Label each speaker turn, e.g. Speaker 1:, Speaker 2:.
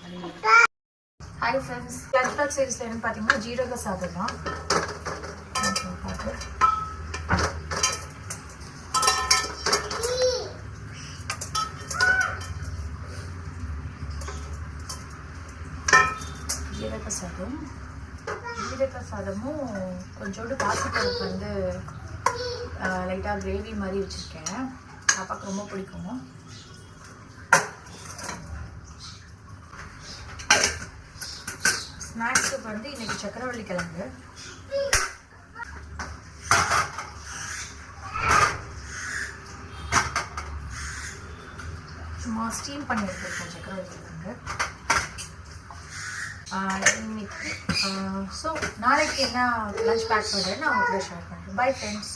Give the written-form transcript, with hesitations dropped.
Speaker 1: Hi friends, lunch box series la enna pathina jeeraga sadam da. jeeraga sadamum konjodu paasiparupu vandu light ah gravy mari vechiruken. பாப்பாக்கு ரொம்ப பிடிக்கும். Snacks வந்து இன்னைக்கு சக்கரவள்ளி கிழங்கு. சும்மா ஸ்டீம் பண்ணி எடுத்துருக்கேன் சக்கரவள்ளி கிழங்கு. இன்னைக்கு ஸோ நாளைக்கு என்ன லஞ்ச் பேக் பண்ணுறேன்னு நான் உங்களுக்கு ஷேர் பண்ணுறேன். Bye friends.